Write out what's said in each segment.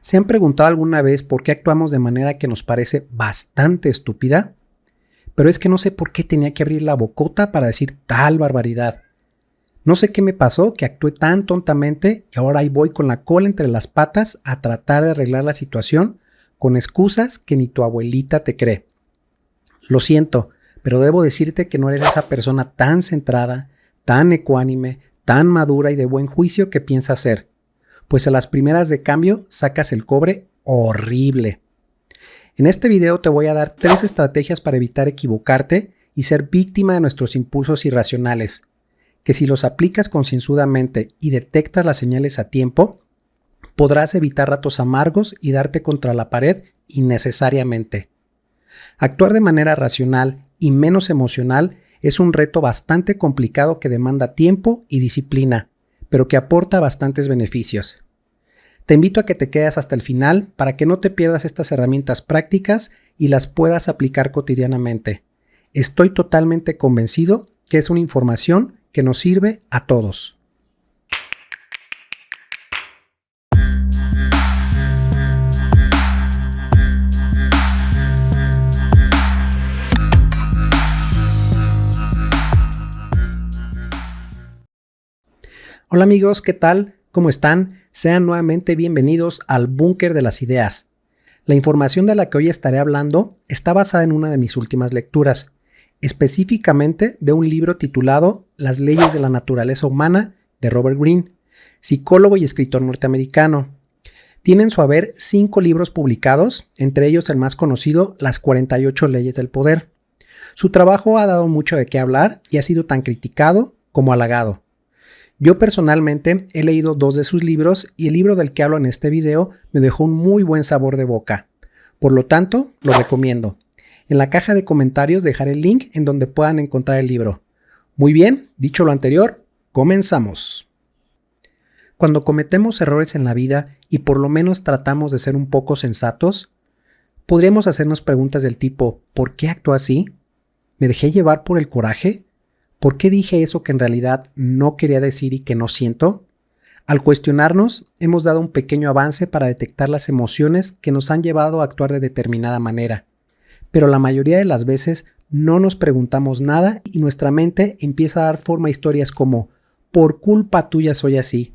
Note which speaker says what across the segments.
Speaker 1: ¿Se han preguntado alguna vez por qué actuamos de manera que nos parece bastante estúpida? Pero es que no sé por qué tenía que abrir la bocota para decir tal barbaridad. No sé qué me pasó, que actué tan tontamente y ahora ahí voy con la cola entre las patas a tratar de arreglar la situación con excusas que ni tu abuelita te cree. Lo siento, pero debo decirte que no eres esa persona tan centrada, tan ecuánime, tan madura y de buen juicio que piensas ser. Pues a las primeras de cambio sacas el cobre horrible. En este video te voy a dar 3 estrategias para evitar equivocarte y ser víctima de nuestros impulsos irracionales, que si los aplicas concienzudamente y detectas las señales a tiempo, podrás evitar ratos amargos y darte contra la pared innecesariamente. Actuar de manera racional y menos emocional es un reto bastante complicado que demanda tiempo y disciplina, pero que aporta bastantes beneficios. Te invito a que te quedes hasta el final para que no te pierdas estas herramientas prácticas y las puedas aplicar cotidianamente. Estoy totalmente convencido que es una información que nos sirve a todos. Hola amigos, ¿qué tal? ¿Cómo están? Sean nuevamente bienvenidos al Búnker de las Ideas. La información de la que hoy estaré hablando está basada en una de mis últimas lecturas, específicamente de un libro titulado Las leyes de la naturaleza humana de Robert Greene, psicólogo y escritor norteamericano. Tiene en su haber 5 libros publicados, entre ellos el más conocido, Las 48 leyes del poder. Su trabajo ha dado mucho de qué hablar y ha sido tan criticado como halagado. Yo personalmente he leído 2 de sus libros y el libro del que hablo en este video me dejó un muy buen sabor de boca. Por lo tanto, lo recomiendo. En la caja de comentarios dejaré el link en donde puedan encontrar el libro. Muy bien, dicho lo anterior, comenzamos. Cuando cometemos errores en la vida y por lo menos tratamos de ser un poco sensatos, podríamos hacernos preguntas del tipo ¿por qué actué así? ¿Me dejé llevar por el coraje? ¿Por qué dije eso que en realidad no quería decir y que no siento? Al cuestionarnos, hemos dado un pequeño avance para detectar las emociones que nos han llevado a actuar de determinada manera. Pero la mayoría de las veces no nos preguntamos nada y nuestra mente empieza a dar forma a historias como «por culpa tuya soy así»,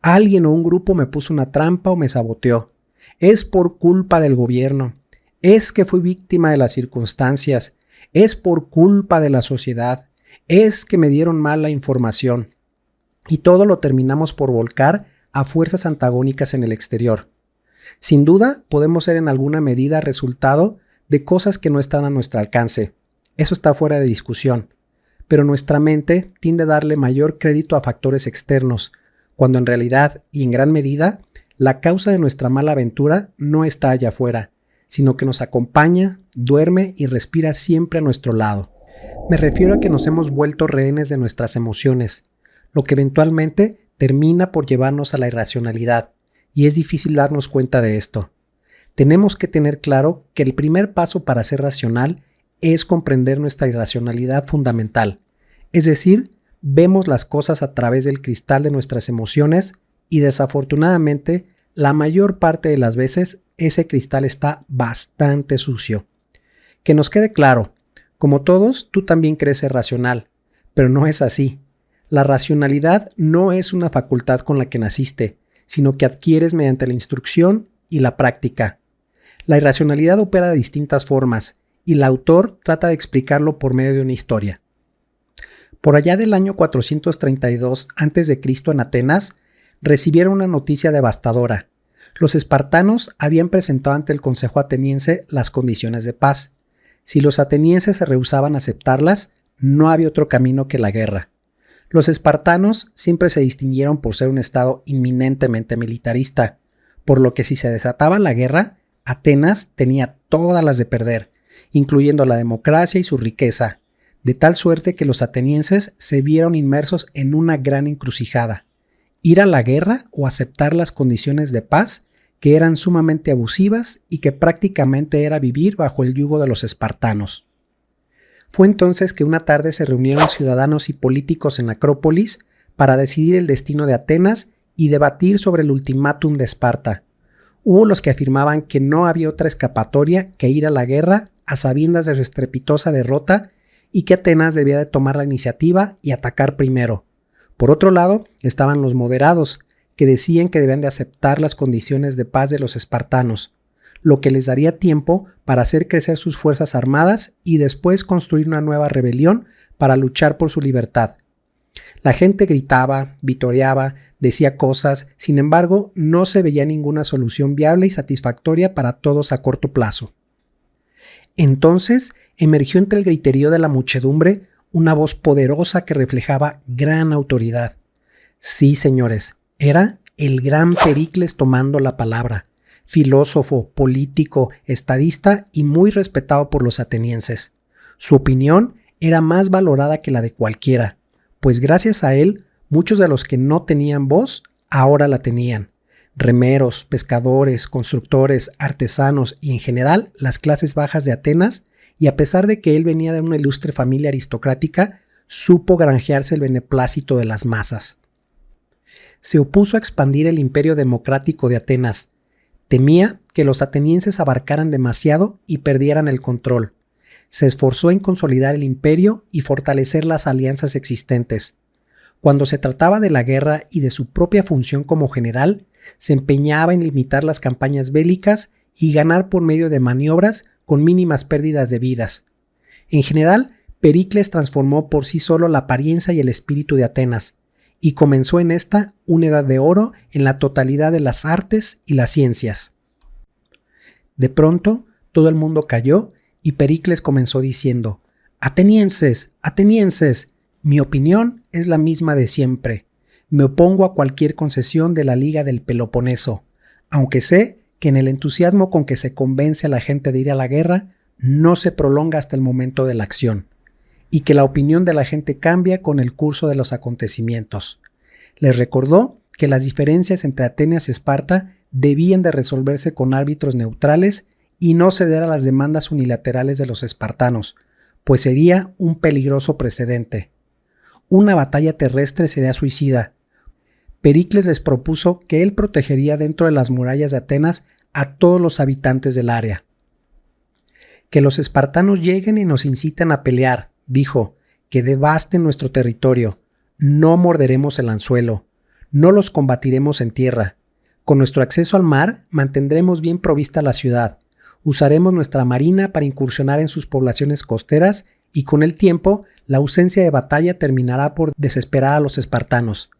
Speaker 1: «alguien o un grupo me puso una trampa o me saboteó», «es por culpa del gobierno», «es que fui víctima de las circunstancias», «es por culpa de la sociedad», «es que me dieron mala información». Y todo lo terminamos por volcar a fuerzas antagónicas en el exterior. Sin duda, podemos ser en alguna medida resultado de cosas que no están a nuestro alcance. Eso está fuera de discusión. Pero nuestra mente tiende a darle mayor crédito a factores externos, cuando en realidad, y en gran medida, la causa de nuestra mala aventura no está allá afuera, sino que nos acompaña, duerme y respira siempre a nuestro lado. Me refiero a que nos hemos vuelto rehenes de nuestras emociones, lo que eventualmente termina por llevarnos a la irracionalidad, y es difícil darnos cuenta de esto. Tenemos que tener claro que el primer paso para ser racional es comprender nuestra irracionalidad fundamental, es decir, vemos las cosas a través del cristal de nuestras emociones y desafortunadamente la mayor parte de las veces ese cristal está bastante sucio. Que nos quede claro, como todos, tú también crees ser racional, pero no es así. La racionalidad no es una facultad con la que naciste, sino que adquieres mediante la instrucción y la práctica. La irracionalidad opera de distintas formas, y el autor trata de explicarlo por medio de una historia. Por allá del año 432 a.C. en Atenas, recibieron una noticia devastadora. Los espartanos habían presentado ante el Consejo Ateniense las condiciones de paz. Si los atenienses se rehusaban a aceptarlas, no había otro camino que la guerra. Los espartanos siempre se distinguieron por ser un estado inminentemente militarista, por lo que si se desataba la guerra, Atenas tenía todas las de perder, incluyendo la democracia y su riqueza, de tal suerte que los atenienses se vieron inmersos en una gran encrucijada: ir a la guerra o aceptar las condiciones de paz que eran sumamente abusivas y que prácticamente era vivir bajo el yugo de los espartanos. Fue entonces que una tarde se reunieron ciudadanos y políticos en la Acrópolis para decidir el destino de Atenas y debatir sobre el ultimátum de Esparta, Hubo los que afirmaban que no había otra escapatoria que ir a la guerra a sabiendas de su estrepitosa derrota y que Atenas debía de tomar la iniciativa y atacar primero. Por otro lado, estaban los moderados, que decían que debían de aceptar las condiciones de paz de los espartanos, lo que les daría tiempo para hacer crecer sus fuerzas armadas y después construir una nueva rebelión para luchar por su libertad. La gente gritaba, vitoreaba, decía cosas, sin embargo, no se veía ninguna solución viable y satisfactoria para todos a corto plazo. Entonces emergió entre el griterío de la muchedumbre una voz poderosa que reflejaba gran autoridad. Sí, señores, era el gran Pericles tomando la palabra, filósofo, político, estadista y muy respetado por los atenienses. Su opinión era más valorada que la de cualquiera, pues gracias a él, muchos de los que no tenían voz ahora la tenían. Remeros, pescadores, constructores, artesanos y en general las clases bajas de Atenas, y a pesar de que él venía de una ilustre familia aristocrática, supo granjearse el beneplácito de las masas. Se opuso a expandir el imperio democrático de Atenas. Temía que los atenienses abarcaran demasiado y perdieran el control. Se esforzó en consolidar el imperio y fortalecer las alianzas existentes. Cuando se trataba de la guerra y de su propia función como general, se empeñaba en limitar las campañas bélicas y ganar por medio de maniobras con mínimas pérdidas de vidas. En general, Pericles transformó por sí solo la apariencia y el espíritu de Atenas, y comenzó en esta una edad de oro en la totalidad de las artes y las ciencias. De pronto, todo el mundo calló y Pericles comenzó diciendo: «Atenienses, atenienses, mi opinión es la misma de siempre. Me opongo a cualquier concesión de la Liga del Peloponeso, aunque sé que en el entusiasmo con que se convence a la gente de ir a la guerra, no se prolonga hasta el momento de la acción, y que la opinión de la gente cambia con el curso de los acontecimientos». Les recordó que las diferencias entre Atenas y Esparta debían de resolverse con árbitros neutrales y no ceder a las demandas unilaterales de los espartanos, pues sería un peligroso precedente. Una batalla terrestre sería suicida. Pericles les propuso que él protegería dentro de las murallas de Atenas a todos los habitantes del área. «Que los espartanos lleguen y nos inciten a pelear», dijo, «que devasten nuestro territorio. No morderemos el anzuelo, no los combatiremos en tierra. Con nuestro acceso al mar mantendremos bien provista la ciudad. Usaremos nuestra marina para incursionar en sus poblaciones costeras y con el tiempo la ausencia de batalla terminará por desesperar a los espartanos.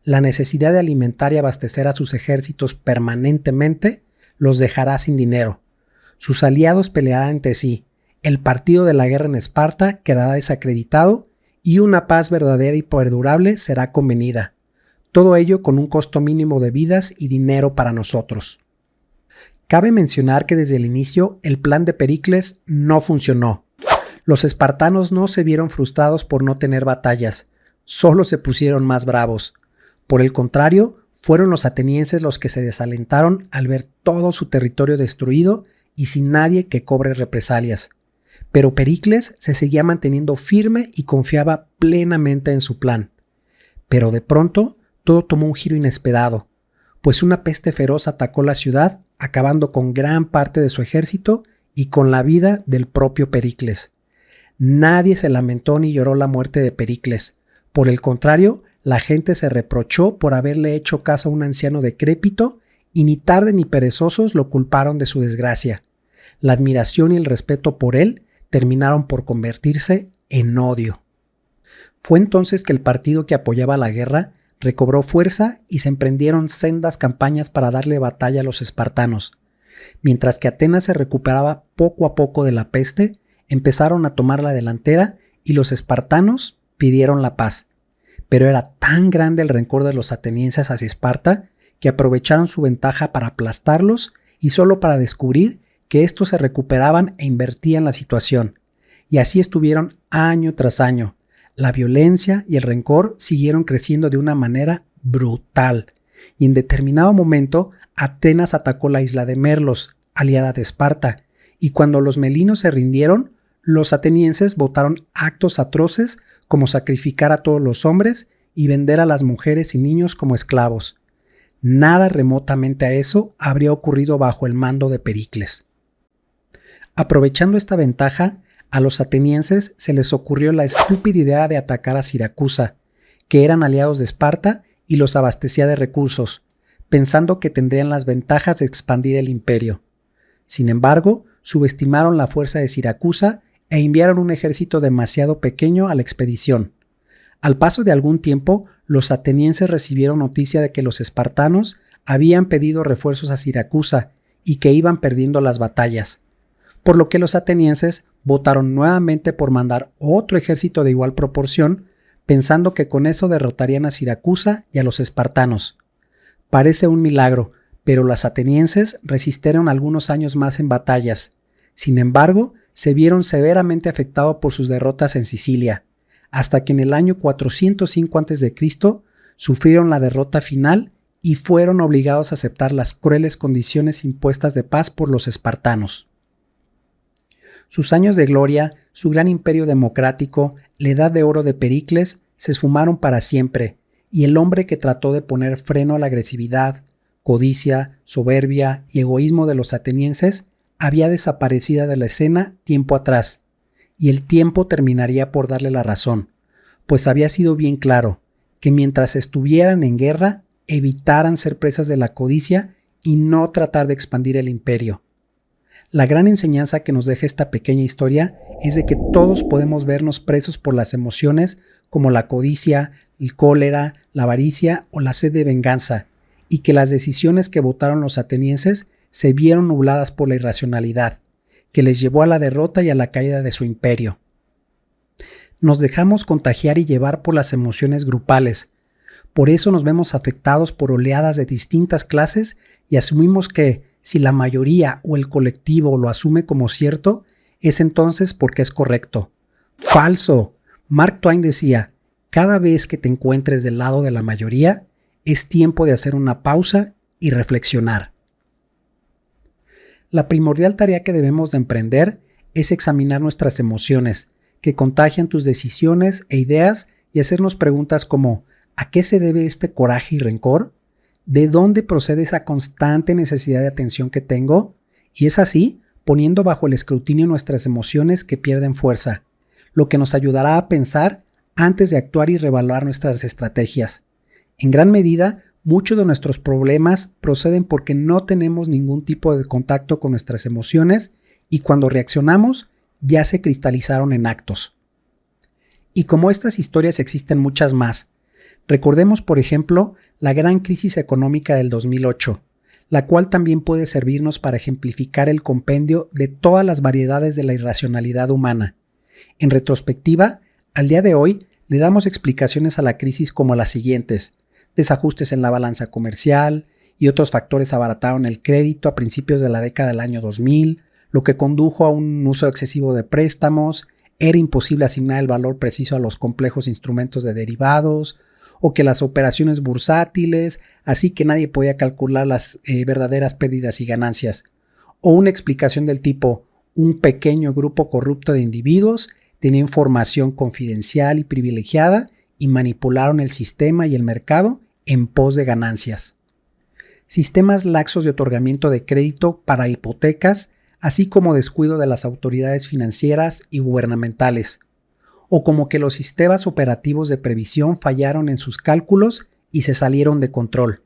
Speaker 1: La necesidad de alimentar y abastecer a sus ejércitos permanentemente los dejará sin dinero. Sus aliados pelearán entre sí. El partido de la guerra en Esparta quedará desacreditado y una paz verdadera y perdurable será convenida. Todo ello con un costo mínimo de vidas y dinero para nosotros». Cabe mencionar que desde el inicio el plan de Pericles no funcionó. Los espartanos no se vieron frustrados por no tener batallas, solo se pusieron más bravos. Por el contrario, fueron los atenienses los que se desalentaron al ver todo su territorio destruido y sin nadie que cobre represalias. Pero Pericles se seguía manteniendo firme y confiaba plenamente en su plan. Pero de pronto todo tomó un giro inesperado, pues una peste feroz atacó la ciudad, acabando con gran parte de su ejército y con la vida del propio Pericles. Nadie se lamentó ni lloró la muerte de Pericles. Por el contrario, la gente se reprochó por haberle hecho caso a un anciano decrépito y ni tarde ni perezosos lo culparon de su desgracia. La admiración y el respeto por él terminaron por convertirse en odio. Fue entonces que el partido que apoyaba la guerra recobró fuerza y se emprendieron sendas campañas para darle batalla a los espartanos. Mientras que Atenas se recuperaba poco a poco de la peste, empezaron a tomar la delantera y los espartanos pidieron la paz. Pero era tan grande el rencor de los atenienses hacia Esparta que aprovecharon su ventaja para aplastarlos y solo para descubrir que estos se recuperaban e invertían la situación. Y así estuvieron año tras año. La violencia y el rencor siguieron creciendo de una manera brutal, y en determinado momento Atenas atacó la isla de Merlos, aliada de Esparta, y cuando los melinos se rindieron, los atenienses votaron actos atroces como sacrificar a todos los hombres y vender a las mujeres y niños como esclavos. Nada remotamente a eso habría ocurrido bajo el mando de Pericles. Aprovechando esta ventaja, a los atenienses se les ocurrió la estúpida idea de atacar a Siracusa, que eran aliados de Esparta y los abastecía de recursos, pensando que tendrían las ventajas de expandir el imperio. Sin embargo, subestimaron la fuerza de Siracusa e enviaron un ejército demasiado pequeño a la expedición. Al paso de algún tiempo, los atenienses recibieron noticia de que los espartanos habían pedido refuerzos a Siracusa y que iban perdiendo las batallas, por lo que los atenienses votaron nuevamente por mandar otro ejército de igual proporción, pensando que con eso derrotarían a Siracusa y a los espartanos. Parece un milagro, pero los atenienses resistieron algunos años más en batallas. Sin embargo, se vieron severamente afectados por sus derrotas en Sicilia, hasta que en el año 405 a.C. sufrieron la derrota final y fueron obligados a aceptar las crueles condiciones impuestas de paz por los espartanos. Sus años de gloria, su gran imperio democrático, la edad de oro de Pericles se esfumaron para siempre, y el hombre que trató de poner freno a la agresividad, codicia, soberbia y egoísmo de los atenienses había desaparecido de la escena tiempo atrás, y el tiempo terminaría por darle la razón, pues había sido bien claro que mientras estuvieran en guerra, evitaran ser presas de la codicia y no tratar de expandir el imperio. La gran enseñanza que nos deja esta pequeña historia es de que todos podemos vernos presos por las emociones como la codicia, el cólera, la avaricia o la sed de venganza, y que las decisiones que votaron los atenienses se vieron nubladas por la irracionalidad, que les llevó a la derrota y a la caída de su imperio. Nos dejamos contagiar y llevar por las emociones grupales. Por eso nos vemos afectados por oleadas de distintas clases y asumimos que si la mayoría o el colectivo lo asume como cierto, es entonces porque es correcto. ¡Falso! Mark Twain decía, cada vez que te encuentres del lado de la mayoría, es tiempo de hacer una pausa y reflexionar. La primordial tarea que debemos de emprender es examinar nuestras emociones, que contagian tus decisiones e ideas, y hacernos preguntas como ¿a qué se debe este coraje y rencor? ¿De dónde procede esa constante necesidad de atención que tengo? Y es así, poniendo bajo el escrutinio nuestras emociones que pierden fuerza, lo que nos ayudará a pensar antes de actuar y reevaluar nuestras estrategias. En gran medida, muchos de nuestros problemas proceden porque no tenemos ningún tipo de contacto con nuestras emociones y cuando reaccionamos ya se cristalizaron en actos. Y como estas historias existen muchas más. Recordemos, por ejemplo, la gran crisis económica del 2008, la cual también puede servirnos para ejemplificar el compendio de todas las variedades de la irracionalidad humana. En retrospectiva, al día de hoy le damos explicaciones a la crisis como las siguientes: desajustes en la balanza comercial y otros factores abarataron el crédito a principios de la década del año 2000, lo que condujo a un uso excesivo de préstamos, era imposible asignar el valor preciso a los complejos instrumentos de derivados, o que las operaciones bursátiles, así que nadie podía calcular las verdaderas pérdidas y ganancias, o una explicación del tipo: un pequeño grupo corrupto de individuos tenía información confidencial y privilegiada y manipularon el sistema y el mercado en pos de ganancias. Sistemas laxos de otorgamiento de crédito para hipotecas, así como descuido de las autoridades financieras y gubernamentales, o como que los sistemas operativos de previsión fallaron en sus cálculos y se salieron de control.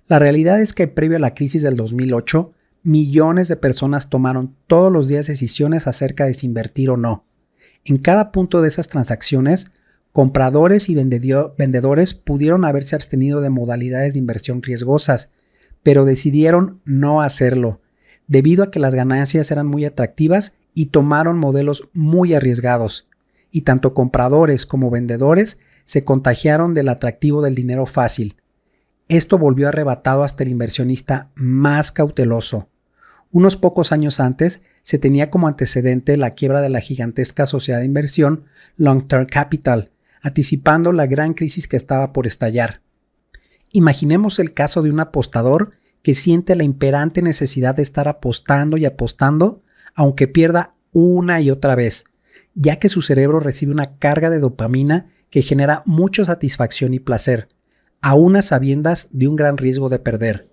Speaker 1: La realidad es que previo a la crisis del 2008, millones de personas tomaron todos los días decisiones acerca de si invertir o no. En cada punto de esas transacciones, compradores y vendedores pudieron haberse abstenido de modalidades de inversión riesgosas, pero decidieron no hacerlo, debido a que las ganancias eran muy atractivas y tomaron modelos muy arriesgados. Y tanto compradores como vendedores se contagiaron del atractivo del dinero fácil. Esto volvió arrebatado hasta el inversionista más cauteloso. Unos pocos años antes se tenía como antecedente la quiebra de la gigantesca sociedad de inversión Long Term Capital, anticipando la gran crisis que estaba por estallar. Imaginemos el caso de un apostador que siente la imperante necesidad de estar apostando y apostando, aunque pierda una y otra vez, ya que su cerebro recibe una carga de dopamina que genera mucha satisfacción y placer, aún a sabiendas de un gran riesgo de perder.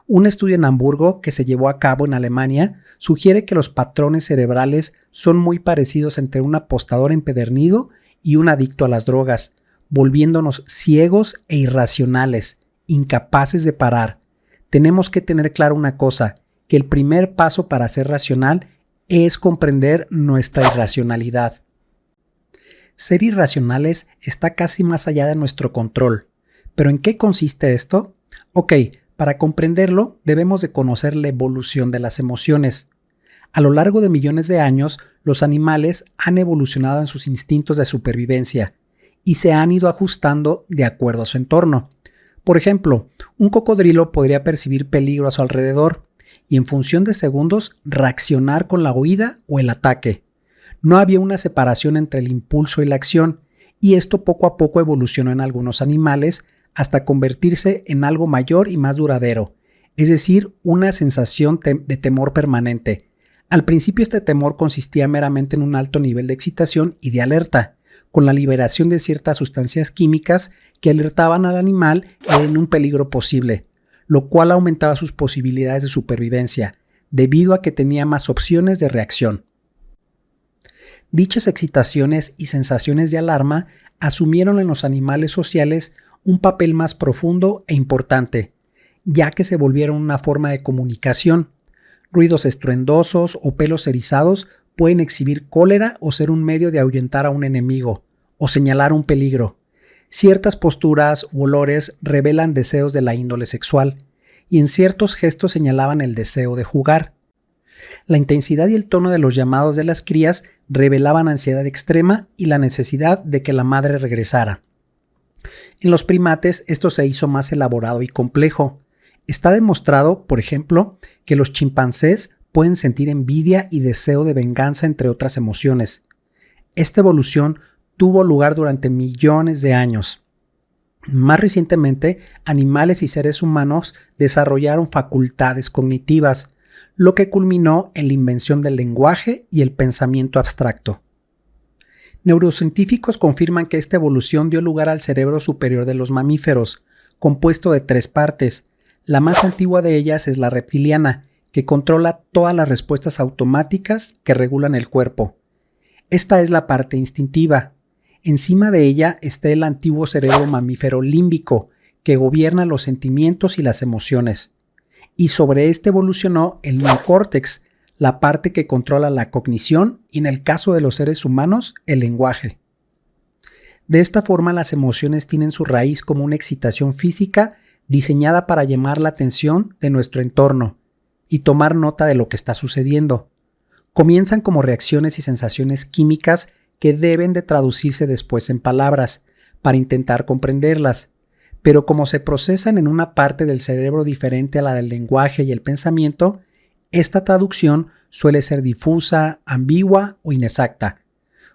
Speaker 1: Un estudio en Hamburgo que se llevó a cabo en Alemania sugiere que los patrones cerebrales son muy parecidos entre un apostador empedernido y un adicto a las drogas, volviéndonos ciegos e irracionales, incapaces de parar. Tenemos que tener claro una cosa, que el primer paso para ser racional es comprender nuestra irracionalidad. Ser irracionales está casi más allá de nuestro control. ¿Pero en qué consiste esto? Ok, para comprenderlo debemos de conocer la evolución de las emociones. A lo largo de millones de años, los animales han evolucionado en sus instintos de supervivencia y se han ido ajustando de acuerdo a su entorno. Por ejemplo, un cocodrilo podría percibir peligro a su alrededor y en función de segundos reaccionar con la huida o el ataque. No había una separación entre el impulso y la acción, y esto poco a poco evolucionó en algunos animales hasta convertirse en algo mayor y más duradero, es decir, una sensación de temor permanente. Al principio este temor consistía meramente en un alto nivel de excitación y de alerta, con la liberación de ciertas sustancias químicas que alertaban al animal en un peligro posible, lo cual aumentaba sus posibilidades de supervivencia, debido a que tenía más opciones de reacción. Dichas excitaciones y sensaciones de alarma asumieron en los animales sociales un papel más profundo e importante, ya que se volvieron una forma de comunicación. Ruidos estruendosos o pelos erizados pueden exhibir cólera o ser un medio de ahuyentar a un enemigo o señalar un peligro. Ciertas posturas u olores revelan deseos de la índole sexual y en ciertos gestos señalaban el deseo de jugar. La intensidad y el tono de los llamados de las crías revelaban ansiedad extrema y la necesidad de que la madre regresara. En los primates esto se hizo más elaborado y complejo. Está demostrado, por ejemplo, que los chimpancés pueden sentir envidia y deseo de venganza, entre otras emociones. Esta evolución tuvo lugar durante millones de años. Más recientemente, animales y seres humanos desarrollaron facultades cognitivas, lo que culminó en la invención del lenguaje y el pensamiento abstracto. Neurocientíficos confirman que esta evolución dio lugar al cerebro superior de los mamíferos, compuesto de 3 partes. La más antigua de ellas es la reptiliana, que controla todas las respuestas automáticas que regulan el cuerpo. Esta es la parte instintiva. Encima de ella está el antiguo cerebro mamífero límbico, que gobierna los sentimientos y las emociones. Y sobre este evolucionó el neocórtex, la parte que controla la cognición y, en el caso de los seres humanos, el lenguaje. De esta forma, las emociones tienen su raíz como una excitación física diseñada para llamar la atención de nuestro entorno y tomar nota de lo que está sucediendo. Comienzan como reacciones y sensaciones químicas que deben de traducirse después en palabras para intentar comprenderlas, pero como se procesan en una parte del cerebro diferente a la del lenguaje y el pensamiento, esta traducción suele ser difusa, ambigua o inexacta.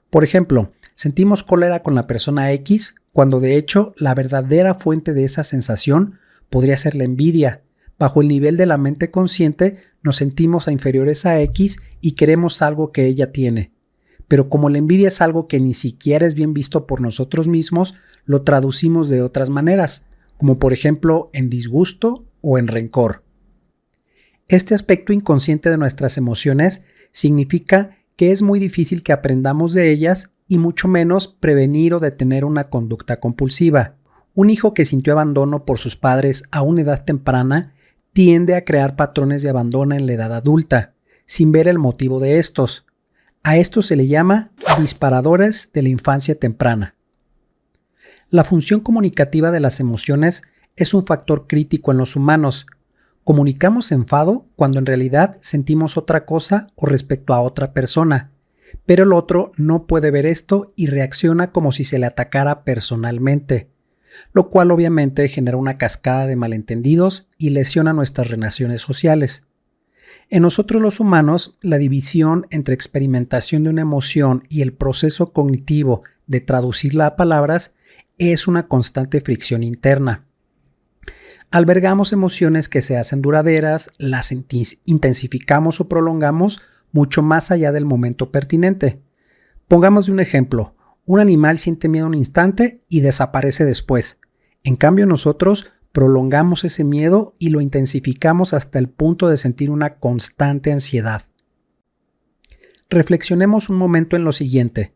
Speaker 1: Por ejemplo, sentimos cólera con la persona X cuando de hecho la verdadera fuente de esa sensación podría ser la envidia. Bajo el nivel de la mente consciente nos sentimos a inferiores a X y queremos algo que ella tiene. Pero como la envidia es algo que ni siquiera es bien visto por nosotros mismos, lo traducimos de otras maneras, como por ejemplo en disgusto o en rencor. Este aspecto inconsciente de nuestras emociones significa que es muy difícil que aprendamos de ellas y mucho menos prevenir o detener una conducta compulsiva. Un hijo que sintió abandono por sus padres a una edad temprana tiende a crear patrones de abandono en la edad adulta, sin ver el motivo de estos. A esto se le llama disparadores de la infancia temprana. La función comunicativa de las emociones es un factor crítico en los humanos. Comunicamos enfado cuando en realidad sentimos otra cosa o respecto a otra persona, pero el otro no puede ver esto y reacciona como si se le atacara personalmente, lo cual obviamente genera una cascada de malentendidos y lesiona nuestras relaciones sociales. En nosotros los humanos, la división entre experimentación de una emoción y el proceso cognitivo de traducirla a palabras es una constante fricción interna. Albergamos emociones que se hacen duraderas, las intensificamos o prolongamos mucho más allá del momento pertinente. Pongamos un ejemplo. Un animal siente miedo un instante y desaparece después. En cambio, nosotros prolongamos ese miedo y lo intensificamos hasta el punto de sentir una constante ansiedad. Reflexionemos un momento en lo siguiente.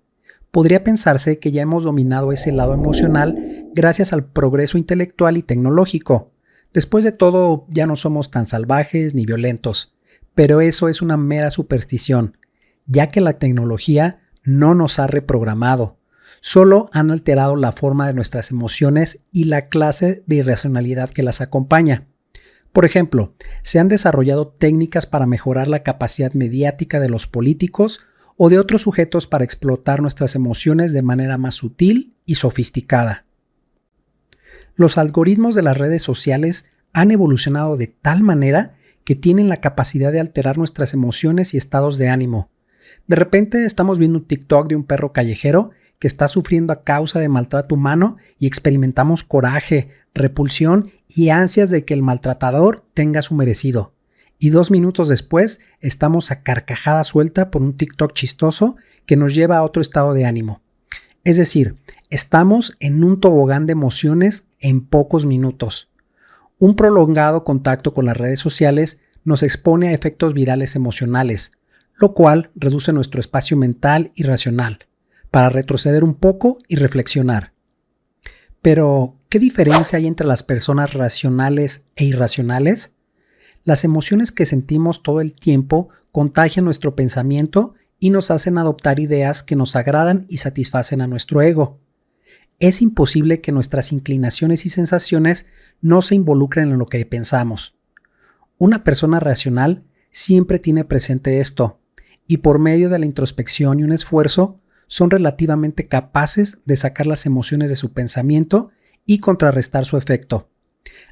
Speaker 1: Podría pensarse que ya hemos dominado ese lado emocional gracias al progreso intelectual y tecnológico. Después de todo, ya no somos tan salvajes ni violentos, pero eso es una mera superstición, ya que la tecnología no nos ha reprogramado, solo han alterado la forma de nuestras emociones y la clase de irracionalidad que las acompaña. Por ejemplo, se han desarrollado técnicas para mejorar la capacidad mediática de los políticos o de otros sujetos para explotar nuestras emociones de manera más sutil y sofisticada. Los algoritmos de las redes sociales han evolucionado de tal manera que tienen la capacidad de alterar nuestras emociones y estados de ánimo. De repente estamos viendo un TikTok de un perro callejero que está sufriendo a causa de maltrato humano y experimentamos coraje, repulsión y ansias de que el maltratador tenga su merecido. Y 2 minutos después estamos a carcajada suelta por un TikTok chistoso que nos lleva a otro estado de ánimo. Es decir, estamos en un tobogán de emociones en pocos minutos. Un prolongado contacto con las redes sociales nos expone a efectos virales emocionales, lo cual reduce nuestro espacio mental y racional, para retroceder un poco y reflexionar. Pero, ¿qué diferencia hay entre las personas racionales e irracionales? Las emociones que sentimos todo el tiempo contagian nuestro pensamiento y nos hacen adoptar ideas que nos agradan y satisfacen a nuestro ego. Es imposible que nuestras inclinaciones y sensaciones no se involucren en lo que pensamos. Una persona racional siempre tiene presente esto, y por medio de la introspección y un esfuerzo, son relativamente capaces de sacar las emociones de su pensamiento y contrarrestar su efecto,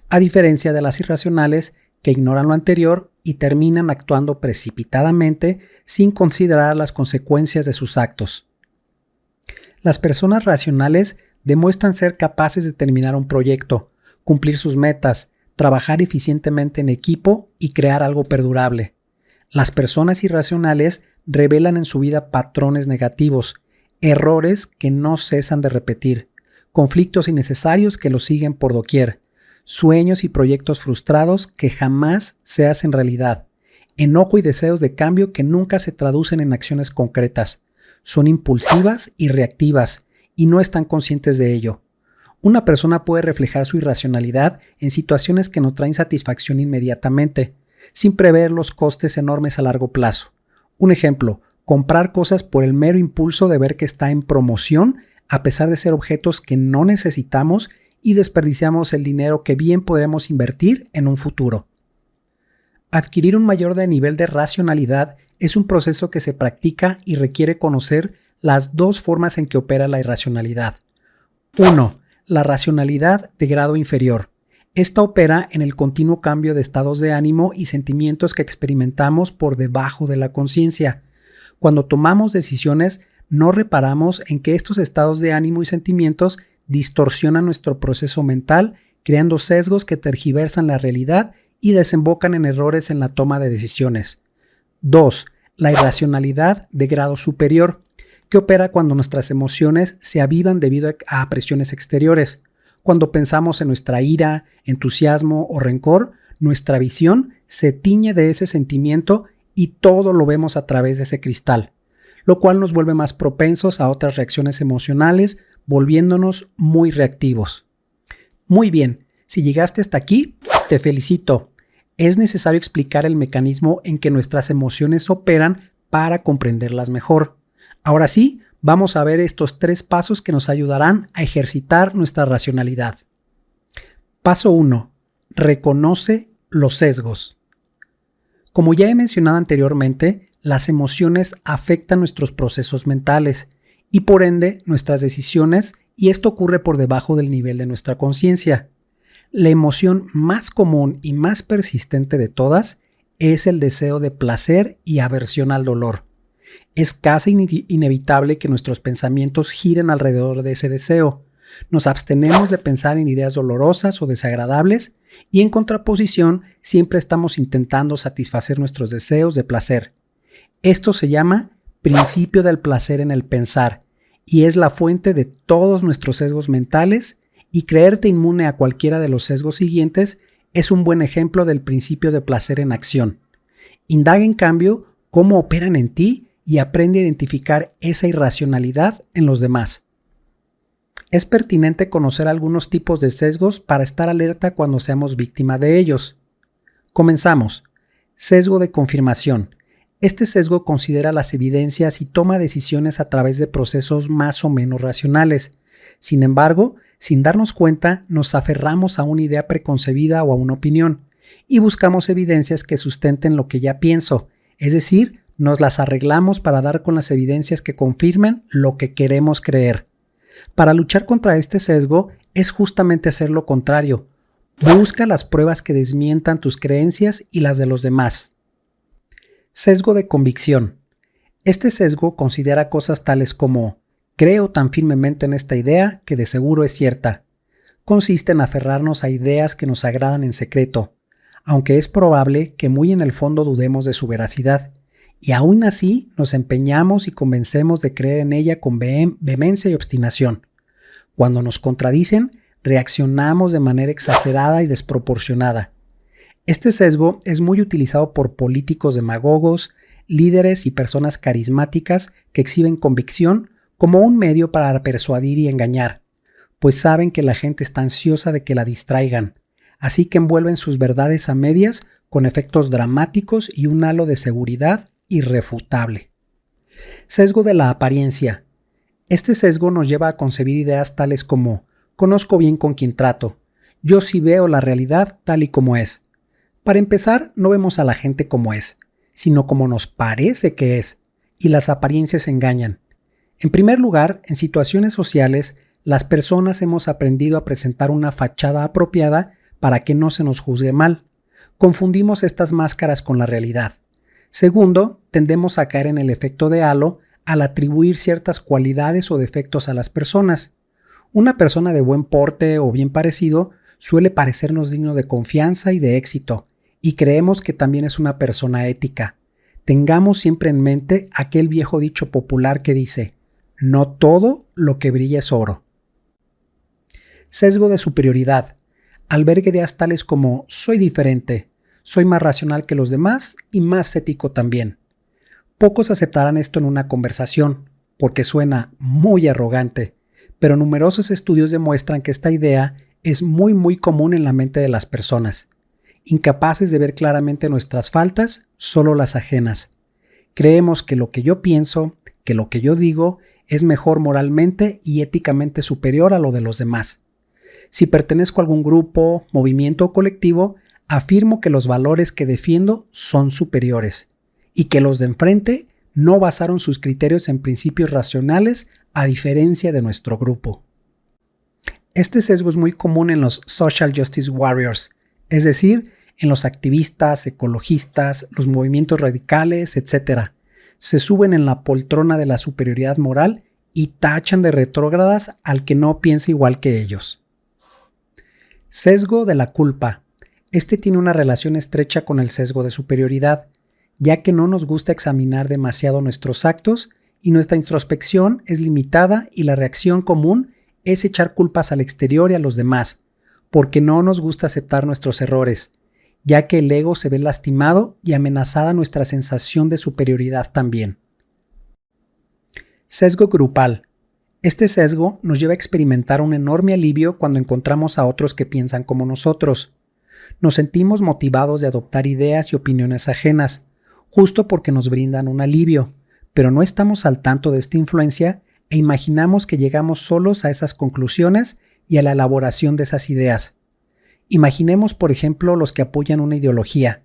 Speaker 1: a diferencia de las irracionales que ignoran lo anterior y terminan actuando precipitadamente sin considerar las consecuencias de sus actos. Las personas racionales demuestran ser capaces de terminar un proyecto, cumplir sus metas, trabajar eficientemente en equipo y crear algo perdurable. Las personas irracionales revelan en su vida patrones negativos, errores que no cesan de repetir, conflictos innecesarios que los siguen por doquier, sueños y proyectos frustrados que jamás se hacen realidad, enojo y deseos de cambio que nunca se traducen en acciones concretas. Son impulsivas y reactivas y no están conscientes de ello. Una persona puede reflejar su irracionalidad en situaciones que no traen satisfacción inmediatamente, sin prever los costes enormes a largo plazo. Un ejemplo, comprar cosas por el mero impulso de ver que está en promoción, a pesar de ser objetos que no necesitamos y desperdiciamos el dinero que bien podremos invertir en un futuro. Adquirir un mayor nivel de racionalidad es un proceso que se practica y requiere conocer las dos formas en que opera la irracionalidad. 1. La racionalidad de grado inferior. Esta opera en el continuo cambio de estados de ánimo y sentimientos que experimentamos por debajo de la conciencia. Cuando tomamos decisiones, no reparamos en que estos estados de ánimo y sentimientos distorsionan nuestro proceso mental, creando sesgos que tergiversan la realidad y desembocan en errores en la toma de decisiones. 2. La irracionalidad de grado superior, que opera cuando nuestras emociones se avivan debido a presiones exteriores. Cuando pensamos en nuestra ira, entusiasmo o rencor, nuestra visión se tiñe de ese sentimiento y todo lo vemos a través de ese cristal, lo cual nos vuelve más propensos a otras reacciones emocionales, volviéndonos muy reactivos. Muy bien, si llegaste hasta aquí, te felicito. Es necesario explicar el mecanismo en que nuestras emociones operan para comprenderlas mejor. Ahora sí, vamos a ver estos 3 pasos que nos ayudarán a ejercitar nuestra racionalidad. Paso 1. Reconoce los sesgos. Como ya he mencionado anteriormente, las emociones afectan nuestros procesos mentales y por ende nuestras decisiones, y esto ocurre por debajo del nivel de nuestra conciencia. La emoción más común y más persistente de todas es el deseo de placer y aversión al dolor. Es casi inevitable que nuestros pensamientos giren alrededor de ese deseo. Nos abstenemos de pensar en ideas dolorosas o desagradables y en contraposición siempre estamos intentando satisfacer nuestros deseos de placer. Esto se llama principio del placer en el pensar y es la fuente de todos nuestros sesgos mentales y creerte inmune a cualquiera de los sesgos siguientes es un buen ejemplo del principio de placer en acción. Indaga en cambio cómo operan en ti y aprende a identificar esa irracionalidad en los demás. Es pertinente conocer algunos tipos de sesgos para estar alerta cuando seamos víctima de ellos. Comenzamos. Sesgo de confirmación. Este sesgo considera las evidencias y toma decisiones a través de procesos más o menos racionales. Sin embargo, sin darnos cuenta, nos aferramos a una idea preconcebida o a una opinión y buscamos evidencias que sustenten lo que ya pienso, es decir, nos las arreglamos para dar con las evidencias que confirmen lo que queremos creer. Para luchar contra este sesgo es justamente hacer lo contrario. Busca las pruebas que desmientan tus creencias y las de los demás. Sesgo de convicción. Este sesgo considera cosas tales como: creo tan firmemente en esta idea que de seguro es cierta. Consiste en aferrarnos a ideas que nos agradan en secreto, aunque es probable que muy en el fondo dudemos de su veracidad, y aún así nos empeñamos y convencemos de creer en ella con vehemencia y obstinación. Cuando nos contradicen, reaccionamos de manera exagerada y desproporcionada. Este sesgo es muy utilizado por políticos demagogos, líderes y personas carismáticas que exhiben convicción como un medio para persuadir y engañar, pues saben que la gente está ansiosa de que la distraigan, así que envuelven sus verdades a medias con efectos dramáticos y un halo de seguridad irrefutable. Sesgo de la apariencia. Este sesgo nos lleva a concebir ideas tales como: conozco bien con quien trato, yo sí veo la realidad tal y como es. Para empezar, no vemos a la gente como es, sino como nos parece que es, y las apariencias engañan. En primer lugar, en situaciones sociales, las personas hemos aprendido a presentar una fachada apropiada para que no se nos juzgue mal. Confundimos estas máscaras con la realidad. Segundo, tendemos a caer en el efecto de halo al atribuir ciertas cualidades o defectos a las personas. Una persona de buen porte o bien parecido suele parecernos digno de confianza y de éxito, y creemos que también es una persona ética. Tengamos siempre en mente aquel viejo dicho popular que dice: no todo lo que brilla es oro. Sesgo de superioridad. Alberga ideas tales como: soy diferente, soy más racional que los demás y más ético también. Pocos aceptarán esto en una conversación, porque suena muy arrogante, pero numerosos estudios demuestran que esta idea es muy común en la mente de las personas. Incapaces de ver claramente nuestras faltas, solo las ajenas. Creemos que lo que yo pienso, que lo que yo digo, es mejor moralmente y éticamente superior a lo de los demás. Si pertenezco a algún grupo, movimiento o colectivo, afirmo que los valores que defiendo son superiores y que los de enfrente no basaron sus criterios en principios racionales a diferencia de nuestro grupo. Este sesgo es muy común en los social justice warriors, es decir, en los activistas, ecologistas, los movimientos radicales, etc. Se suben en la poltrona de la superioridad moral y tachan de retrógradas al que no piensa igual que ellos. Sesgo de la culpa. Este tiene una relación estrecha con el sesgo de superioridad, ya que no nos gusta examinar demasiado nuestros actos y nuestra introspección es limitada y la reacción común es echar culpas al exterior y a los demás, porque no nos gusta aceptar nuestros errores, ya que el ego se ve lastimado y amenazada nuestra sensación de superioridad también. Sesgo grupal. Este sesgo nos lleva a experimentar un enorme alivio cuando encontramos a otros que piensan como nosotros. Nos sentimos motivados de adoptar ideas y opiniones ajenas, justo porque nos brindan un alivio, pero no estamos al tanto de esta influencia e imaginamos que llegamos solos a esas conclusiones y a la elaboración de esas ideas. Imaginemos, por ejemplo, los que apoyan una ideología.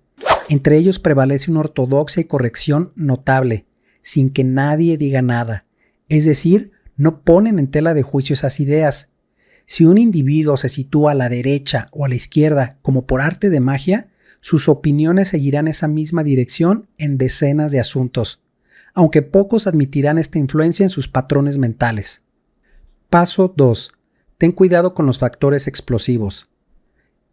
Speaker 1: Entre ellos prevalece una ortodoxia y corrección notable, sin que nadie diga nada. Es decir, no ponen en tela de juicio esas ideas. Si un individuo se sitúa a la derecha o a la izquierda como por arte de magia, sus opiniones seguirán esa misma dirección en decenas de asuntos, aunque pocos admitirán esta influencia en sus patrones mentales. Paso 2. Ten cuidado con los factores explosivos.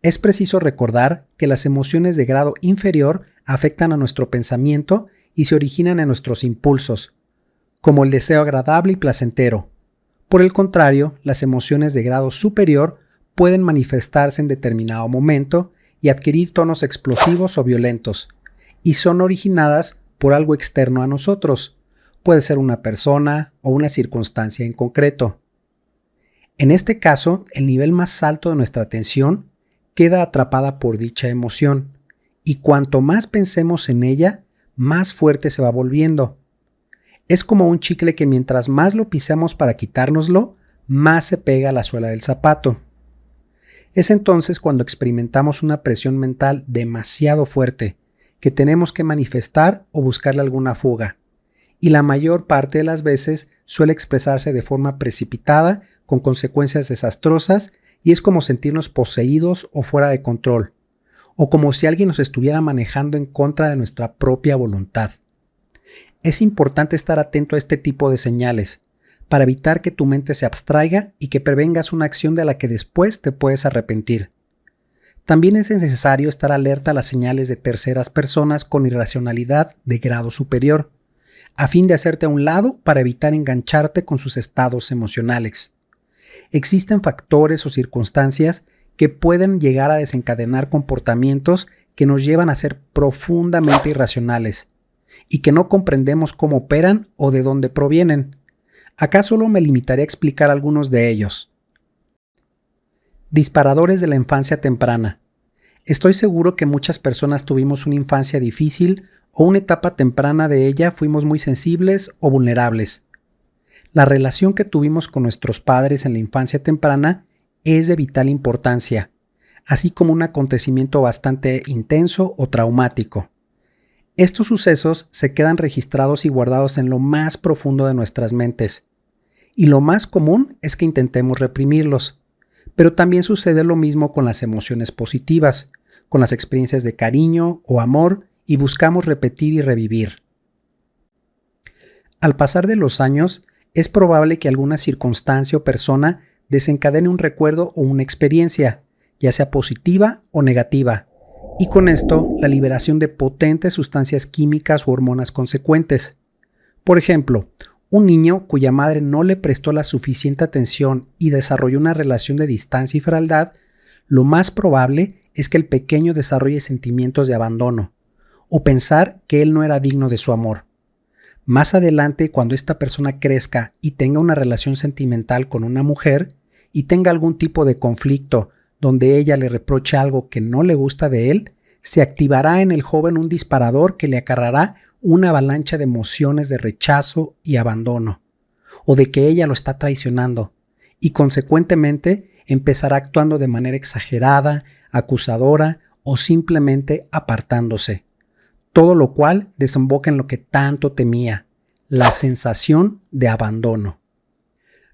Speaker 1: Es preciso recordar que las emociones de grado inferior afectan a nuestro pensamiento y se originan en nuestros impulsos, como el deseo agradable y placentero. Por el contrario, las emociones de grado superior pueden manifestarse en determinado momento y adquirir tonos explosivos o violentos, y son originadas por algo externo a nosotros. Puede ser una persona o una circunstancia en concreto. En este caso, el nivel más alto de nuestra atención queda atrapada por dicha emoción, y cuanto más pensemos en ella, más fuerte se va volviendo. Es como un chicle que mientras más lo pisamos para quitárnoslo, más se pega a la suela del zapato. Es entonces cuando experimentamos una presión mental demasiado fuerte, que tenemos que manifestar o buscarle alguna fuga, y la mayor parte de las veces suele expresarse de forma precipitada, con consecuencias desastrosas, y es como sentirnos poseídos o fuera de control, o como si alguien nos estuviera manejando en contra de nuestra propia voluntad. Es importante estar atento a este tipo de señales, para evitar que tu mente se abstraiga y que prevengas una acción de la que después te puedes arrepentir. También es necesario estar alerta a las señales de terceras personas con irracionalidad de grado superior, a fin de hacerte a un lado para evitar engancharte con sus estados emocionales. Existen factores o circunstancias que pueden llegar a desencadenar comportamientos que nos llevan a ser profundamente irracionales y que no comprendemos cómo operan o de dónde provienen. Acá solo me limitaré a explicar algunos de ellos. Disparadores de la infancia temprana. Estoy seguro que muchas personas tuvimos una infancia difícil o una etapa temprana de ella fuimos muy sensibles o vulnerables. La relación que tuvimos con nuestros padres en la infancia temprana es de vital importancia, así como un acontecimiento bastante intenso o traumático. Estos sucesos se quedan registrados y guardados en lo más profundo de nuestras mentes, y lo más común es que intentemos reprimirlos, pero también sucede lo mismo con las emociones positivas, con las experiencias de cariño o amor, y buscamos repetir y revivir. Al pasar de los años, es probable que alguna circunstancia o persona desencadene un recuerdo o una experiencia, ya sea positiva o negativa, y con esto la liberación de potentes sustancias químicas o hormonas consecuentes. Por ejemplo, un niño cuya madre no le prestó la suficiente atención y desarrolló una relación de distancia y frialdad, lo más probable es que el pequeño desarrolle sentimientos de abandono, o pensar que él no era digno de su amor. Más adelante, cuando esta persona crezca y tenga una relación sentimental con una mujer y tenga algún tipo de conflicto donde ella le reproche algo que no le gusta de él, se activará en el joven un disparador que le acarreará una avalancha de emociones de rechazo y abandono, o de que ella lo está traicionando, y consecuentemente empezará actuando de manera exagerada, acusadora o simplemente apartándose. Todo lo cual desemboca en lo que tanto temía, la sensación de abandono.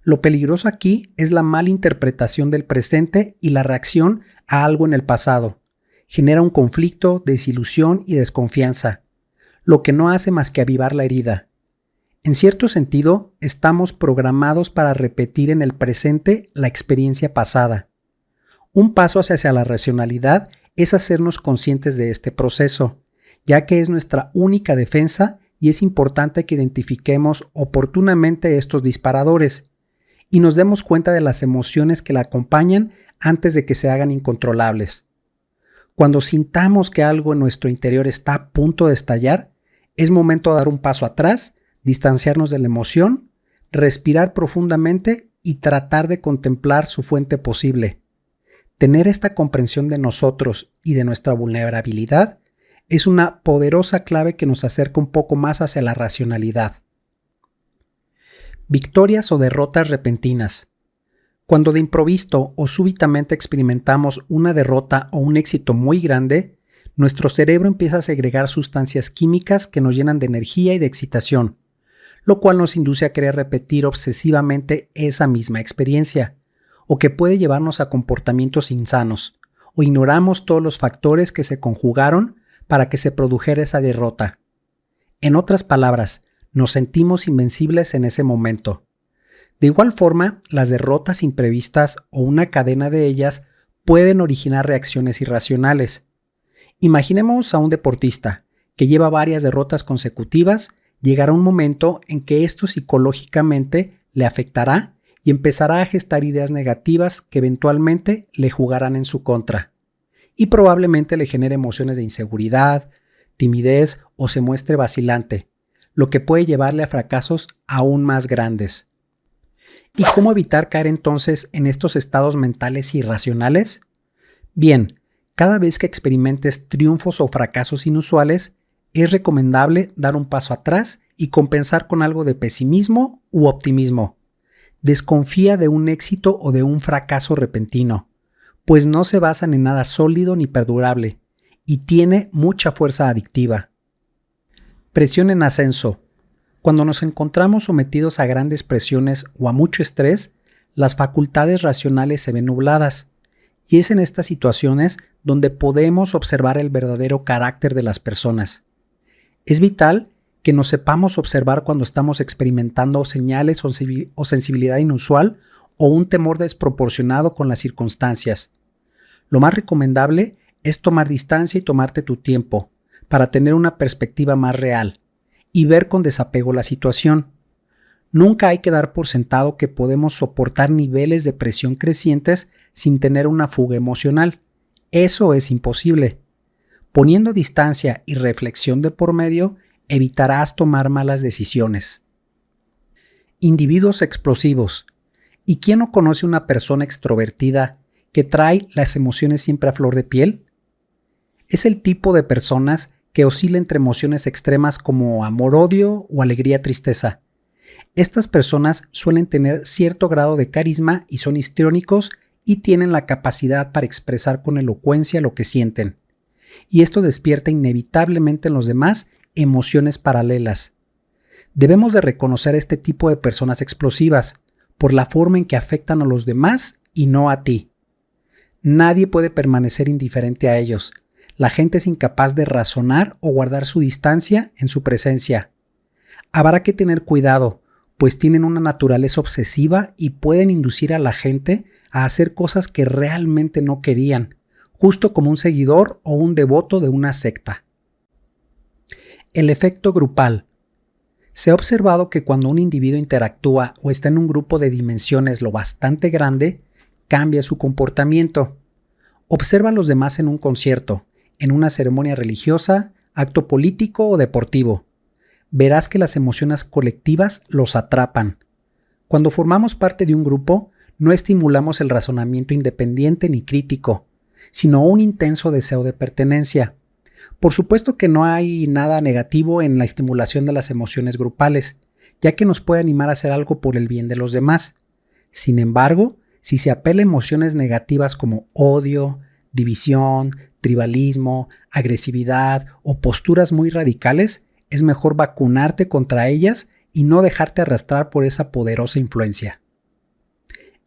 Speaker 1: Lo peligroso aquí es la mala interpretación del presente y la reacción a algo en el pasado. Genera un conflicto, desilusión y desconfianza, lo que no hace más que avivar la herida. En cierto sentido, estamos programados para repetir en el presente la experiencia pasada. Un paso hacia la racionalidad es hacernos conscientes de este proceso, ya que es nuestra única defensa y es importante que identifiquemos oportunamente estos disparadores y nos demos cuenta de las emociones que la acompañan antes de que se hagan incontrolables. Cuando sintamos que algo en nuestro interior está a punto de estallar, es momento de dar un paso atrás, distanciarnos de la emoción, respirar profundamente y tratar de contemplar su fuente posible. Tener esta comprensión de nosotros y de nuestra vulnerabilidad es una poderosa clave que nos acerca un poco más hacia la racionalidad. Victorias o derrotas repentinas. Cuando de improviso o súbitamente experimentamos una derrota o un éxito muy grande, nuestro cerebro empieza a segregar sustancias químicas que nos llenan de energía y de excitación, lo cual nos induce a querer repetir obsesivamente esa misma experiencia, o que puede llevarnos a comportamientos insanos, o ignoramos todos los factores que se conjugaron para que se produjera esa derrota. En otras palabras, nos sentimos invencibles en ese momento. De igual forma, las derrotas imprevistas o una cadena de ellas pueden originar reacciones irracionales. Imaginemos a un deportista que lleva varias derrotas consecutivas, llegará un momento en que esto psicológicamente le afectará y empezará a gestar ideas negativas que eventualmente le jugarán en su contra y probablemente le genere emociones de inseguridad, timidez o se muestre vacilante, lo que puede llevarle a fracasos aún más grandes. ¿Y cómo evitar caer entonces en estos estados mentales irracionales? Bien, cada vez que experimentes triunfos o fracasos inusuales, es recomendable dar un paso atrás y compensar con algo de pesimismo u optimismo. Desconfía de un éxito o de un fracaso repentino, pues no se basan en nada sólido ni perdurable y tiene mucha fuerza adictiva. Presión en ascenso. Cuando nos encontramos sometidos a grandes presiones o a mucho estrés, las facultades racionales se ven nubladas, y es en estas situaciones donde podemos observar el verdadero carácter de las personas. Es vital que nos sepamos observar cuando estamos experimentando señales o sensibilidad inusual o un temor desproporcionado con las circunstancias. Lo más recomendable es tomar distancia y tomarte tu tiempo para tener una perspectiva más real y ver con desapego la situación. Nunca hay que dar por sentado que podemos soportar niveles de presión crecientes sin tener una fuga emocional. Eso es imposible. Poniendo distancia y reflexión de por medio, evitarás tomar malas decisiones. Individuos explosivos. ¿Y quién no conoce una persona extrovertida que trae las emociones siempre a flor de piel? Es el tipo de personas que oscila entre emociones extremas como amor-odio o alegría-tristeza. Estas personas suelen tener cierto grado de carisma y son histriónicos y tienen la capacidad para expresar con elocuencia lo que sienten. Y esto despierta inevitablemente en los demás emociones paralelas. Debemos de reconocer este tipo de personas explosivas por la forma en que afectan a los demás y no a ti. Nadie puede permanecer indiferente a ellos. La gente es incapaz de razonar o guardar su distancia en su presencia. Habrá que tener cuidado, pues tienen una naturaleza obsesiva y pueden inducir a la gente a hacer cosas que realmente no querían, justo como un seguidor o un devoto de una secta. El efecto grupal. Se ha observado que cuando un individuo interactúa o está en un grupo de dimensiones lo bastante grande, cambia su comportamiento. Observa a los demás en un concierto, en una ceremonia religiosa, acto político o deportivo. Verás que las emociones colectivas los atrapan. Cuando formamos parte de un grupo, no estimulamos el razonamiento independiente ni crítico, sino un intenso deseo de pertenencia. Por supuesto que no hay nada negativo en la estimulación de las emociones grupales, ya que nos puede animar a hacer algo por el bien de los demás. Sin embargo, si se apela a emociones negativas como odio, división, tribalismo, agresividad o posturas muy radicales, es mejor vacunarte contra ellas y no dejarte arrastrar por esa poderosa influencia.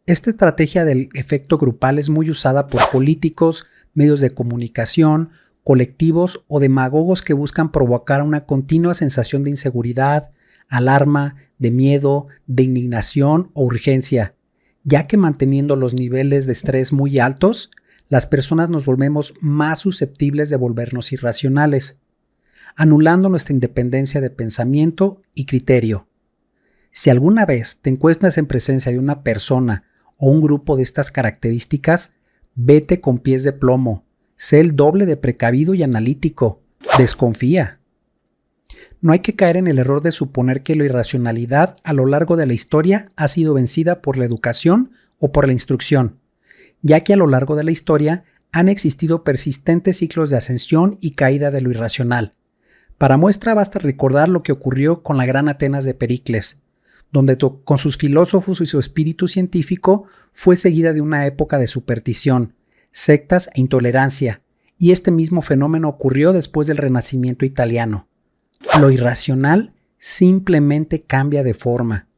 Speaker 1: Esta estrategia del efecto grupal es muy usada por políticos, medios de comunicación, colectivos o demagogos que buscan provocar una continua sensación de inseguridad, alarma, de miedo, de indignación o urgencia, ya que manteniendo los niveles de estrés muy altos, las personas nos volvemos más susceptibles de volvernos irracionales, anulando nuestra independencia de pensamiento y criterio. Si alguna vez te encuentras en presencia de una persona o un grupo de estas características, vete con pies de plomo, sé el doble de precavido y analítico, desconfía. No hay que caer en el error de suponer que la irracionalidad a lo largo de la historia ha sido vencida por la educación o por la instrucción, ya que a lo largo de la historia han existido persistentes ciclos de ascensión y caída de lo irracional. Para muestra basta recordar lo que ocurrió con la gran Atenas de Pericles, donde con sus filósofos y su espíritu científico fue seguida de una época de superstición, sectas e intolerancia, y este mismo fenómeno ocurrió después del Renacimiento italiano. Lo irracional simplemente cambia de forma.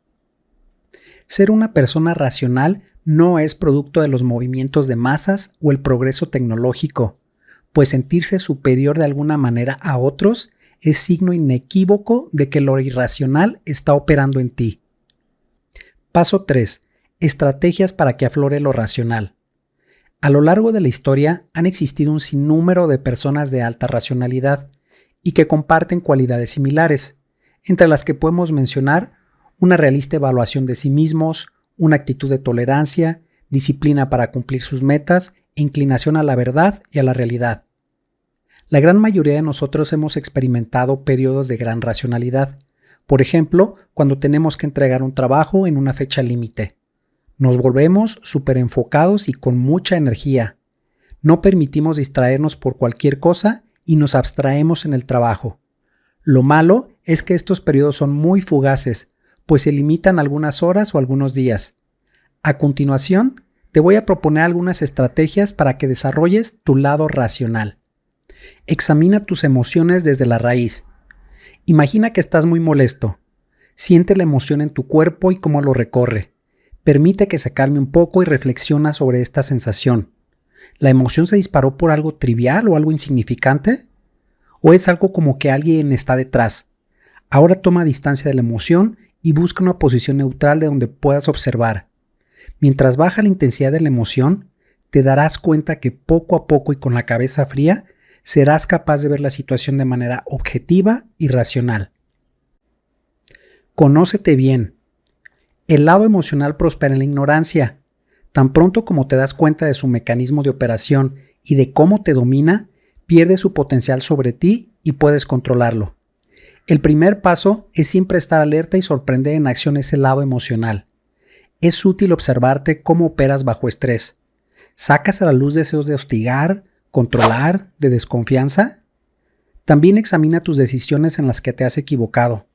Speaker 1: Ser una persona racional no es producto de los movimientos de masas o el progreso tecnológico, pues sentirse superior de alguna manera a otros es signo inequívoco de que lo irracional está operando en ti. Paso 3. Estrategias para que aflore lo racional. A lo largo de la historia han existido un sinnúmero de personas de alta racionalidad y que comparten cualidades similares, entre las que podemos mencionar una realista evaluación de sí mismos, una actitud de tolerancia, disciplina para cumplir sus metas e inclinación a la verdad y a la realidad. La gran mayoría de nosotros hemos experimentado periodos de gran racionalidad. Por ejemplo, cuando tenemos que entregar un trabajo en una fecha límite. Nos volvemos súper enfocados y con mucha energía. No permitimos distraernos por cualquier cosa y nos abstraemos en el trabajo. Lo malo es que estos periodos son muy fugaces, pues se limitan algunas horas o algunos días. A continuación, te voy a proponer algunas estrategias para que desarrolles tu lado racional. Examina tus emociones desde la raíz. Imagina que estás muy molesto. Siente la emoción en tu cuerpo y cómo lo recorre. Permite que se calme un poco y reflexiona sobre esta sensación. ¿La emoción se disparó por algo trivial o algo insignificante? ¿O es algo como que alguien está detrás? Ahora toma distancia de la emoción y busca una posición neutral de donde puedas observar. Mientras baja la intensidad de la emoción, te darás cuenta que poco a poco y con la cabeza fría, serás capaz de ver la situación de manera objetiva y racional. Conócete bien. El lado emocional prospera en la ignorancia. Tan pronto como te das cuenta de su mecanismo de operación y de cómo te domina, pierde su potencial sobre ti y puedes controlarlo. El primer paso es siempre estar alerta y sorprender en acción ese lado emocional. Es útil observarte cómo operas bajo estrés. ¿Sacas a la luz deseos de hostigar, controlar, de desconfianza? También examina tus decisiones en las que te has equivocado.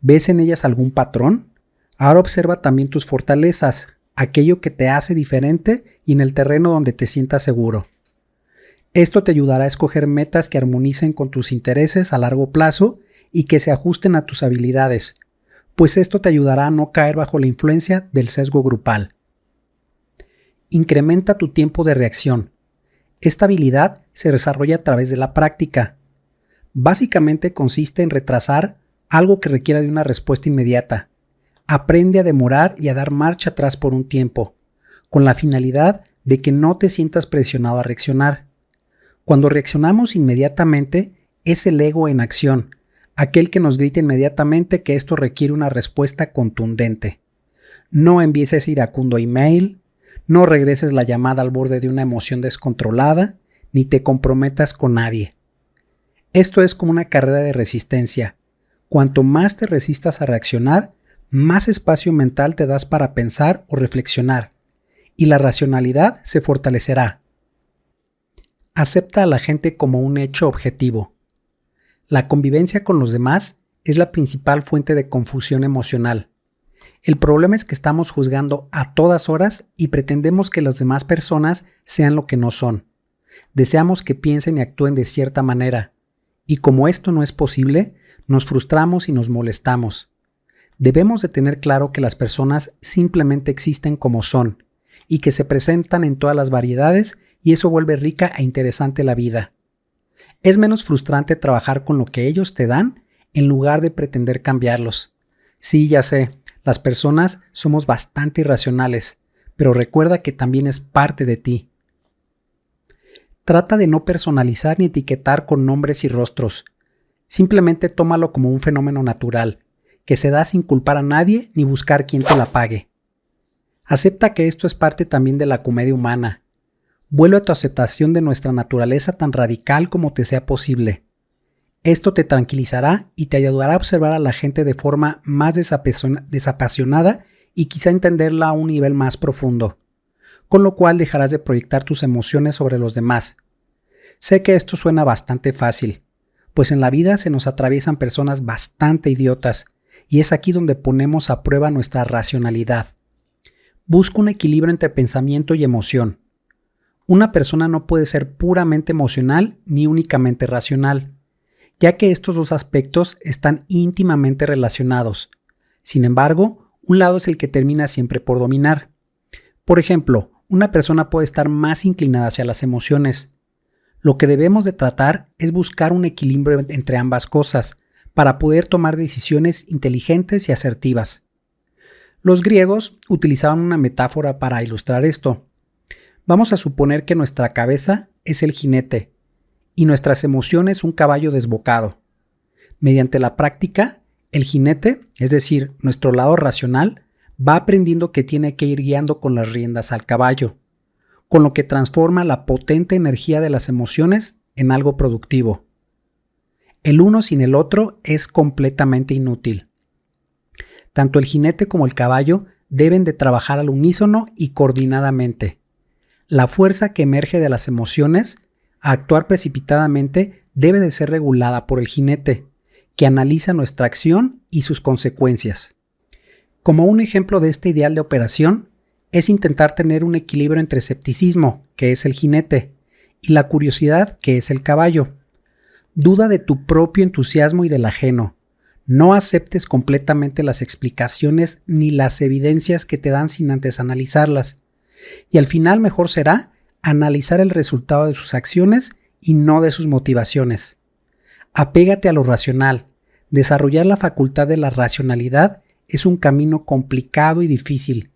Speaker 1: ¿Ves en ellas algún patrón? Ahora observa también tus fortalezas, aquello que te hace diferente y en el terreno donde te sientas seguro. Esto te ayudará a escoger metas que armonicen con tus intereses a largo plazo y que se ajusten a tus habilidades, pues esto te ayudará a no caer bajo la influencia del sesgo grupal. Incrementa tu tiempo de reacción. Esta habilidad se desarrolla a través de la práctica. Básicamente consiste en retrasar algo que requiera de una respuesta inmediata. Aprende a demorar y a dar marcha atrás por un tiempo, con la finalidad de que no te sientas presionado a reaccionar. Cuando reaccionamos inmediatamente, es el ego en acción, aquel que nos grita inmediatamente que esto requiere una respuesta contundente. No envíes ese iracundo email, no regreses la llamada al borde de una emoción descontrolada, ni te comprometas con nadie. Esto es como una carrera de resistencia. Cuanto más te resistas a reaccionar, más espacio mental te das para pensar o reflexionar, y la racionalidad se fortalecerá. Acepta a la gente como un hecho objetivo. La convivencia con los demás es la principal fuente de confusión emocional. El problema es que estamos juzgando a todas horas y pretendemos que las demás personas sean lo que no son. Deseamos que piensen y actúen de cierta manera, y como esto no es posible, nos frustramos y nos molestamos. Debemos de tener claro que las personas simplemente existen como son y que se presentan en todas las variedades y eso vuelve rica e interesante la vida. Es menos frustrante trabajar con lo que ellos te dan en lugar de pretender cambiarlos. Sí, ya sé, las personas somos bastante irracionales, pero recuerda que también es parte de ti. Trata de no personalizar ni etiquetar con nombres y rostros. Simplemente tómalo como un fenómeno natural, que se da sin culpar a nadie ni buscar quién te la pague. Acepta que esto es parte también de la comedia humana. Vuelve a tu aceptación de nuestra naturaleza tan radical como te sea posible. Esto te tranquilizará y te ayudará a observar a la gente de forma más desapasionada y quizá entenderla a un nivel más profundo, con lo cual dejarás de proyectar tus emociones sobre los demás. Sé que esto suena bastante fácil, pues en la vida se nos atraviesan personas bastante idiotas, y es aquí donde ponemos a prueba nuestra racionalidad. Busca un equilibrio entre pensamiento y emoción. Una persona no puede ser puramente emocional ni únicamente racional, ya que estos dos aspectos están íntimamente relacionados. Sin embargo, un lado es el que termina siempre por dominar. Por ejemplo, una persona puede estar más inclinada hacia las emociones. Lo que debemos de tratar es buscar un equilibrio entre ambas cosas, para poder tomar decisiones inteligentes y asertivas. Los griegos utilizaban una metáfora para ilustrar esto. Vamos a suponer que nuestra cabeza es el jinete y nuestras emociones un caballo desbocado. Mediante la práctica, el jinete, es decir, nuestro lado racional, va aprendiendo que tiene que ir guiando con las riendas al caballo, con lo que transforma la potente energía de las emociones en algo productivo. El uno sin el otro es completamente inútil. Tanto el jinete como el caballo deben de trabajar al unísono y coordinadamente. La fuerza que emerge de las emociones a actuar precipitadamente debe de ser regulada por el jinete, que analiza nuestra acción y sus consecuencias. Como un ejemplo de este ideal de operación, es intentar tener un equilibrio entre escepticismo, que es el jinete, y la curiosidad, que es el caballo. Duda de tu propio entusiasmo y del ajeno. No aceptes completamente las explicaciones ni las evidencias que te dan sin antes analizarlas. Y al final mejor será analizar el resultado de sus acciones y no de sus motivaciones. Apégate a lo racional. Desarrollar la facultad de la racionalidad es un camino complicado y difícil,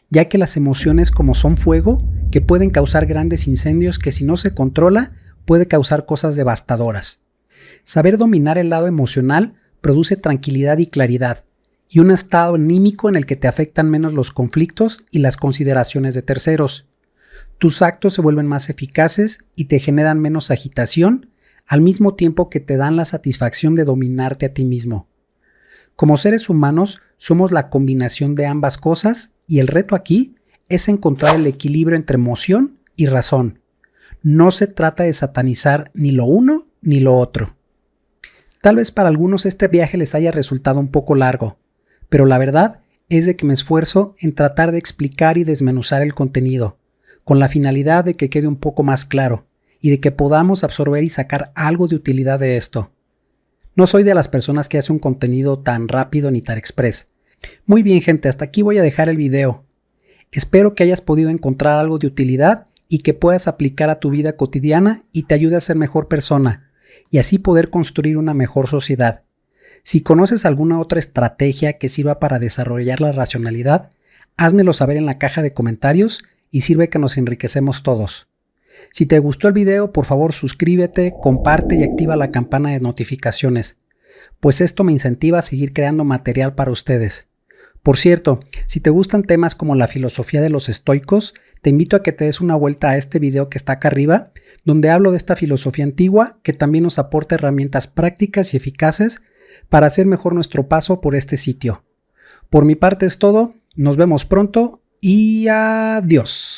Speaker 1: ya que las emociones como son fuego, que pueden causar grandes incendios que si no se controla, puede causar cosas devastadoras. Saber dominar el lado emocional produce tranquilidad y claridad, y un estado anímico en el que te afectan menos los conflictos y las consideraciones de terceros. Tus actos se vuelven más eficaces y te generan menos agitación, al mismo tiempo que te dan la satisfacción de dominarte a ti mismo. Como seres humanos, somos la combinación de ambas cosas y el reto aquí es encontrar el equilibrio entre emoción y razón. No se trata de satanizar ni lo uno ni lo otro. Tal vez para algunos este viaje les haya resultado un poco largo, pero la verdad es de que me esfuerzo en tratar de explicar y desmenuzar el contenido, con la finalidad de que quede un poco más claro y de que podamos absorber y sacar algo de utilidad de esto. No soy de las personas que hace un contenido tan rápido ni tan express. Muy bien, gente, hasta aquí voy a dejar el video. Espero que hayas podido encontrar algo de utilidad y que puedas aplicar a tu vida cotidiana y te ayude a ser mejor persona y así poder construir una mejor sociedad. Si conoces alguna otra estrategia que sirva para desarrollar la racionalidad, házmelo saber en la caja de comentarios y sirve que nos enriquecemos todos. Si te gustó el video, por favor suscríbete, comparte y activa la campana de notificaciones, pues esto me incentiva a seguir creando material para ustedes. Por cierto, si te gustan temas como la filosofía de los estoicos, te invito a que te des una vuelta a este video que está acá arriba, donde hablo de esta filosofía antigua que también nos aporta herramientas prácticas y eficaces para hacer mejor nuestro paso por este sitio. Por mi parte es todo, nos vemos pronto y adiós.